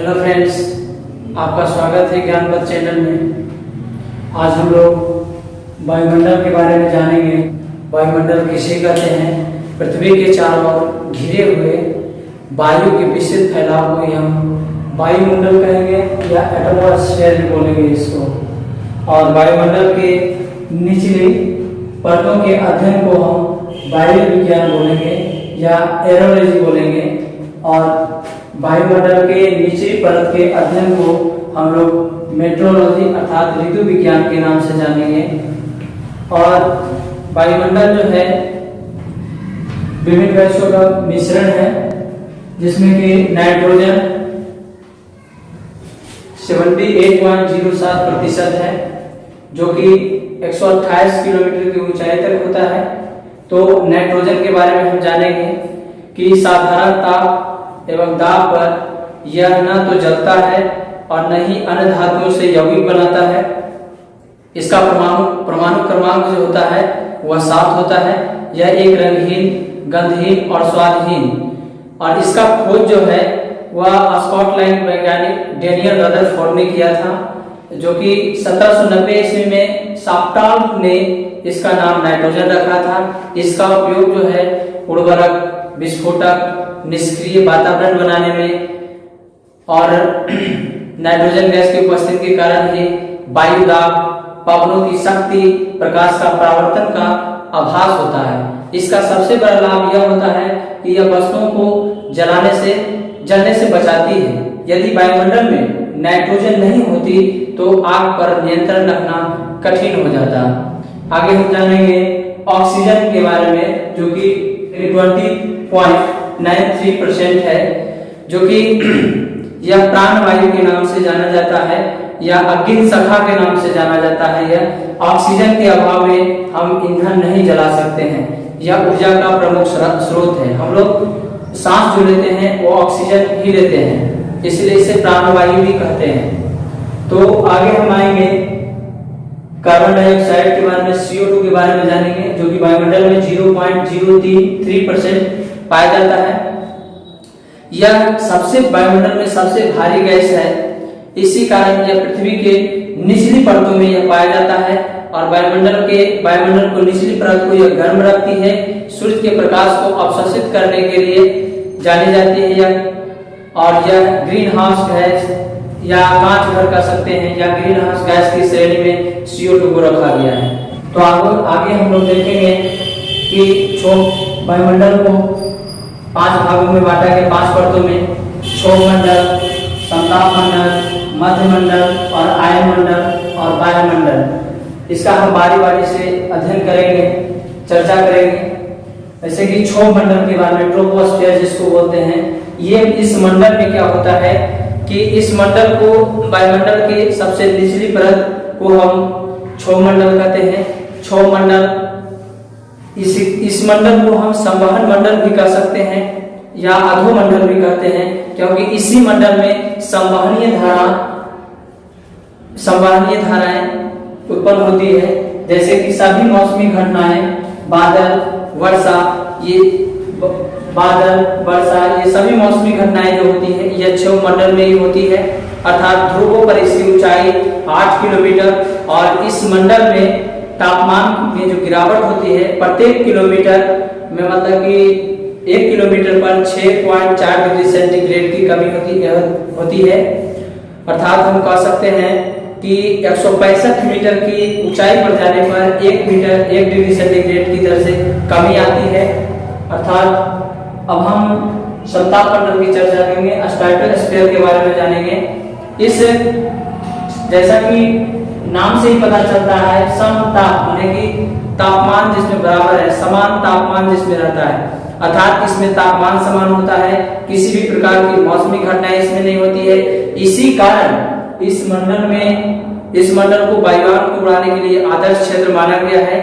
Hello friends, आपका स्वागत है ज्ञानपथ चैनल में। आज हम लोग वायुमंडल के बारे में जानेंगे। वायुमंडल किसे कहते हैं? पृथ्वी के चारों ओर घिरे हुए वायु के विस्तृत फैलाव को ही हम वायुमंडल कहेंगे या एटमॉस्फेयर बोलेंगे इसको। और वायुमंडल के निचली परतों के अध्ययन को हम वायु विज्ञान बोलेंगे या एरोलॉजी बोलेंगे। और वायुमंडल के निचली परत के अध्ययन को हम लोग मेट्रोलॉजी अर्थात ऋतु विज्ञान के नाम से जानेंगे। और वायुमंडल जो है विभिन्न गैसों का मिश्रण है, जिसमें कि नाइट्रोजन 78.07% है, जो कि 128 किलोमीटर की ऊंचाई तक होता है। तो नाइट्रोजन के बारे में हम जानेंगे कि साधारण ताप एवं दाब पर यह न तो जलता है और न ही अन्य धातुओं से यौगिक बनाता है। इसका परमाणु क्रमांक जो होता है वह 7 होता है। यह एक रंगहीन, गंधहीन और स्वादहीन। और इसका खोज जो है वह स्कॉटलैंड वैज्ञानिक डेनियल रदरफोर्ड ने किया था, जो कि 1790 ईस्वी में शाफ्टाल्फ ने इसका नाम नाइट्रोजन रखा था। इसका उपयोग जो है उर्वरक, विस्फोटक, निष्क्रिय वातावरण बनाने में और नाइट्रोजन गैस की उपस्थिति के कारण ही वायु दाब, पवनों की शक्ति, प्रकाश का परावर्तन का आभास होता है। इसका सबसे बड़ा लाभ यह होता है कि यह वस्तुओं को जलने से बचाती है। यदि वायुमंडल में नाइट्रोजन नहीं होती तो आग पर नियंत्रण रखना कठिन हो जाता। आगे हम जानेंगे ऑक्सीजन के बारे में, जो कि 20.93% है, जो कि यह प्राणवायु के नाम से जाना जाता है या अग्नि शखा के नाम से जाना जाता है। यह ऑक्सीजन के अभाव में हम ईंधन नहीं जला सकते हैं। यह ऊर्जा का प्रमुख स्रोत है। हम लोग सांस जो लेते हैं वो ऑक्सीजन ही लेते हैं, इसलिए इसे प्राणवायु भी कहते हैं। तो आगे हम आएंगे कार्बन डाइऑक्साइड के बारे में, CO2 के बारे में जानेंगे, जो कि वायुमंडल में 0.033% पाया जाता है। यह वायुमंडल में सबसे भारी गैस है। इसी कारण यह पृथ्वी के निचली परतों में यह पाया जाता है। और वायुमंडल को निचली परत को यह गर्म रखती है। सूर्य के प्रकाश को अवशोषित करने के लिए जानी जाती है यह। और यह ग्रीन हाउस गैस या कांच घर कह सकते हैं या ग्रीन हाउस गैस की श्रेणी में CO2 को रखा गया है। तो आगे हम लोग देखेंगे कि वायुमंडल को 5 भागों में बांटा गया, 5 परतों में। क्षोभ मंडल, संताप मंडल, मध्य मंडल और आयन मंडल और वायुमंडल। इसका हम बारी बारी से अध्ययन करेंगे, चर्चा करेंगे। जैसे कि क्षोभ मंडल के बारे में, ट्रोपोस्फियर जिसको बोलते हैं, ये इस मंडल में क्या होता है कि इस मंडल को, वायुमंडल के सबसे निचली परत को हम क्षोभ मंडल कहते हैं। क्षोभ मंडल, इस मंडल को हम संवहन मंडल भी कह सकते हैं या अधोमंडल भी कहते हैं, क्योंकि इसी मंडल में संवहनीय धाराएं उत्पन्न होती है। जैसे कि सभी मौसमी घटनाएं, बादल, वर्षा, ये सभी मौसमी घटनाएं जो होती है यह क्षोभ मंडल में ही होती है। अर्थात ध्रुवों पर इसकी ऊंचाई 8 किलोमीटर और इस मंडल में तापमान में जो गिरावट होती है प्रत्येक किलोमीटर में, मतलब कि 1 किलोमीटर पर 6.4 डिग्री सेंटीग्रेड की कमी होती है। अर्थात हम कह सकते हैं कि 165 मीटर की ऊंचाई पर जाने पर 1 डिग्री सेंटीग्रेड की दर से कमी आती है। अर्थात अब हम संताप मंडल की चर्चा करेंगे, स्ट्रेटोस्फीयर के बारे में जानेंगे। जैसा कि नाम से ही पता चलता है, समताप माने कि तापमान जिसमें बराबर है, समान तापमान जिसमें रहता है। अर्थात इसमें तापमान समान होता है, किसी भी प्रकार की मौसमी घटनाएं इसमें नहीं होती है। इसी कारण इस मंडल को वायुयान को उड़ाने के लिए आदर्श क्षेत्र माना गया है।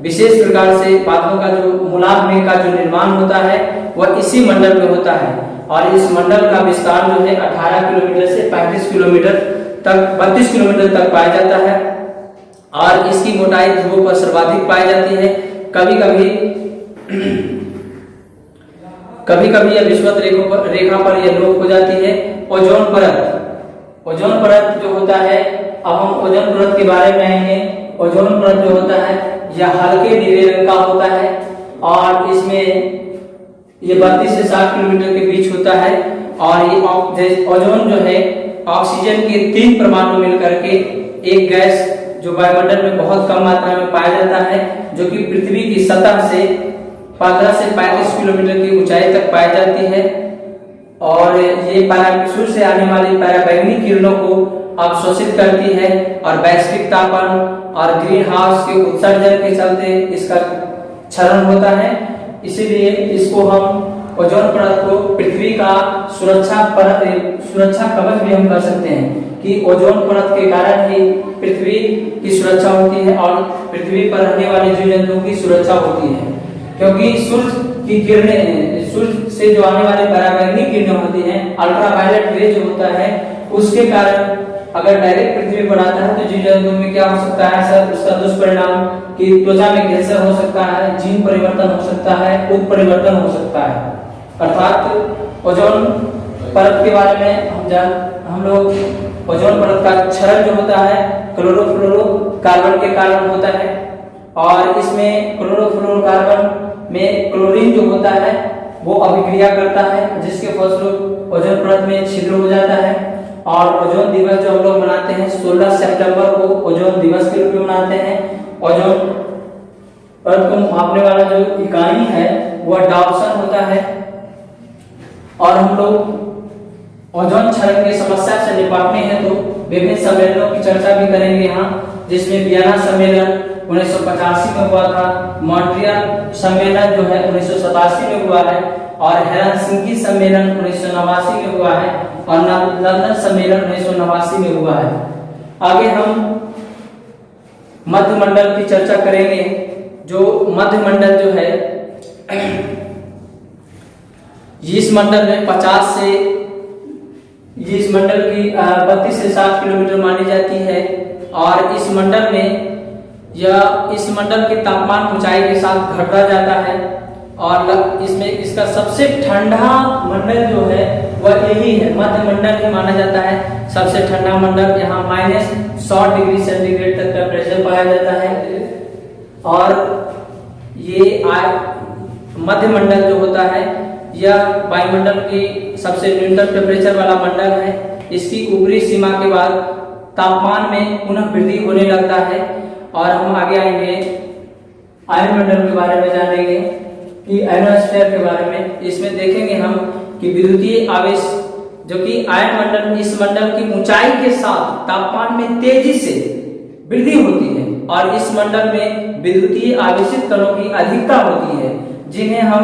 विशेष प्रकार से बादलों का जो मूलांक में का जो निर्माण होता है वह इसी मंडल में होता है। और इस मंडल का विस्तार जो है 18 किलोमीटर से 32 किलोमीटर तक पाया जाता है। और इसकी मोटाई ध्रुवों पर सर्वाधिक पाई जाती है। कभी कभी कभी यह विषुवत रेखा पर यह लोप हो जाती है। ओजोन परत, ओजोन परत जो होता है, अब हम ओजोन परत के बारे में आएंगे। ओजोन परत जो होता है यह हल्के नीले रंग का होता है और इसमें ये 32 से 60 किलोमीटर के बीच होता है। और ये ओजोन जो है ऑक्सीजन के 3 परमाणु मिलकर के एक गैस जो वायुमंडल में बहुत कम मात्रा में पाया जाता है, जो कि पृथ्वी की सतह से 15 से 35 किलोमीटर की ऊंचाई तक पाई जाती है। और ये सूर्य से आने वाली पराबैंगनी किरणों को अवशोषित करती है और वैश्विक तापमान और ग्रीन हाउस के उत्सर्जन के चलते इसका क्षरण होता है। इसीलिए इसको हम ओजोन परत को पृथ्वी का सुरक्षा कवच भी हम कर सकते हैं कि ओजोन परत के कारण ही पृथ्वी की सुरक्षा होती है और पृथ्वी पर रहने वाले जीव जंतुओं की सुरक्षा होती है। क्योंकि सूर्य की किरणें, सूर्य से जो आने वाली पराबैंगनी किरणें होती हैं, अल्ट्रावायलेट रे जो होता है, उसके कारण अगर डायरेक्ट पृथ्वी पर आता है तो जीव जंतुओं में क्या हो सकता है सर, उसका दुष्परिणाम कि त्वचा में कैंसर हो सकता है, जीन परिवर्तन हो सकता है, उत्परिवर्तन हो सकता है। अर्थात ओजोन परत के बारे में हम लोग ओजोन परत का क्षरण जो होता है क्लोरोफ्लोरोकार्बन के कारण होता है और इसमें क्लोरोफ्लोरोकार्बन में क्लोरीन जो होता है वो अभिक्रिया करता है, जिसके फलस्वरूप ओजोन परत में छिद्र हो जाता है। और ओजोन दिवस जो हम लोग मनाते हैं 16 सितंबर को ओजोन दिवस के रूप में मनाते हैं। ओजोन परत को मापने वाला जो इकाई है वह डाप्सन होता है। और हम लोग ओजोन क्षरण की समस्या से निपटने हेतु विभिन्न सम्मेलनों की चर्चा भी करेंगे यहाँ, जिसमें वियना सम्मेलन 1985 में हुआ था, मॉन्ट्रियल सम्मेलन जो है 1987 में हुआ है और हेलसिंकी सम्मेलन 1989 में हुआ है और लंदन सम्मेलन 1989 में हुआ है। आगे हम मध्यमंडल की चर्चा करेंगे। जो मध्यमंडल जो है इस मंडल में 50 से इस मंडल की 32 से 60 किलोमीटर मानी जाती है और इस मंडल में इस मंडल के तापमान ऊंचाई के साथ घटता जाता है और इसमें इसका सबसे ठंडा मंडल जो है वह यही है, मध्य मंडल ही माना जाता है। सबसे ठंडा मंडल यहाँ -100 डिग्री सेंटीग्रेड तक टेम्परेचर पाया जाता है। और ये मध्य मंडल जो होता है यह वायुमंडल की सबसे न्यूनतम टेम्परेचर वाला मंडल है। इसकी ऊपरी सीमा के बाद तापमान में पुनः वृद्धि होने लगता है। और हम आगे आएंगे आयनमंडल के बारे में जानेंगे कि आयनोस्फीयर के बारे में। इसमें देखेंगे हम कि विद्युतीय आवेश जो कि आयनमंडल, इस मंडल की ऊंचाई के साथ तापमान में तेजी से वृद्धि होती है और इस मंडल में विद्युतीय आवेशित कणों की अधिकता होती है, जिन्हें हम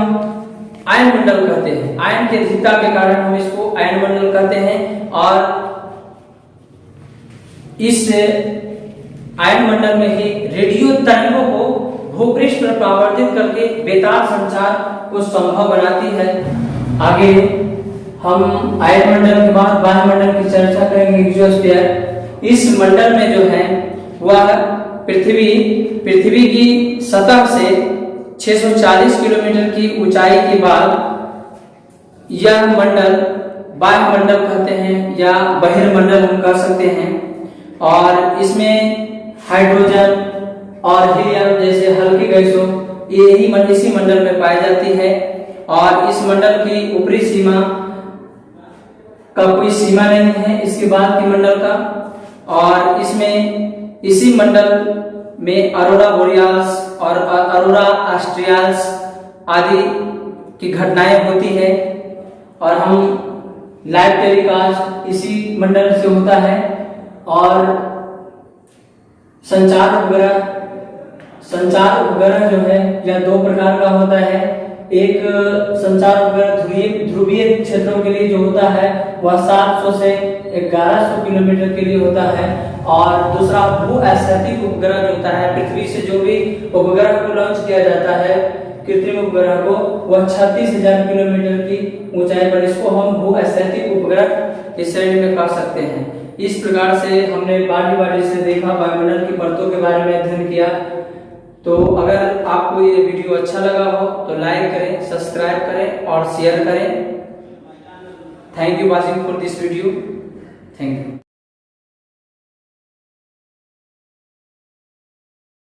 आयन मंडल कहते हैं। आयन की अधिकता के कारण हम इसको आयन मंडल कहते हैं। और इस आयन मंडल में ही रेडियो तरंगों को भूपृष्ठ पर परावर्तित करके बेतार संचार को संभव बनाती है। आगे हम आयन मंडल के बाद वायुमंडल की चर्चा करेंगे, एक्सोस्फीयर। इस मंडल में जो है वह पृथ्वी की सतह से 640 किलोमीटर की ऊंचाई के बाद यह मंडल वायुमंडल कहते हैं या बहिर्मंडल हम कह सकते हैं। और इसमें हाइड्रोजन और हीलियम जैसे हल्की गैसों इसी मंडल में पाई जाती है। और इस मंडल की ऊपरी सीमा का कोई सीमा नहीं है इसके बाद के मंडल का। और इसमें इसी मंडल में अरोरा बोरियास और अरोरा ऑस्ट्रियाल्स आदि की घटनाएं होती है। और हम लाइव टेलीकास्ट इसी मंडल से होता है। और संचार उपग्रह जो है यह 2 प्रकार का होता है। एक संचार उपग्रह ध्रुवीय क्षेत्रों के लिए जो होता है वह 700 से 1100 किलोमीटर के लिए होता है। और दूसरा भू-स्थैतिक उपग्रह जो होता है, पृथ्वी से जो भी उपग्रह को लॉन्च किया जाता है, कृत्रिम उपग्रह को, वह 36,000 किलोमीटर की ऊंचाई पर, इसको हम भू-स्थैतिक उपग्रह इस श्रेणी में कह सकते हैं। इस प्रकार से हमने बारी बारी से देखा, वायुमंडल की परतों के बारे में अध्ययन किया। तो अगर आपको ये वीडियो अच्छा लगा हो तो लाइक करें, सब्सक्राइब करें और शेयर करें। Thank you watching for this video. Thank you.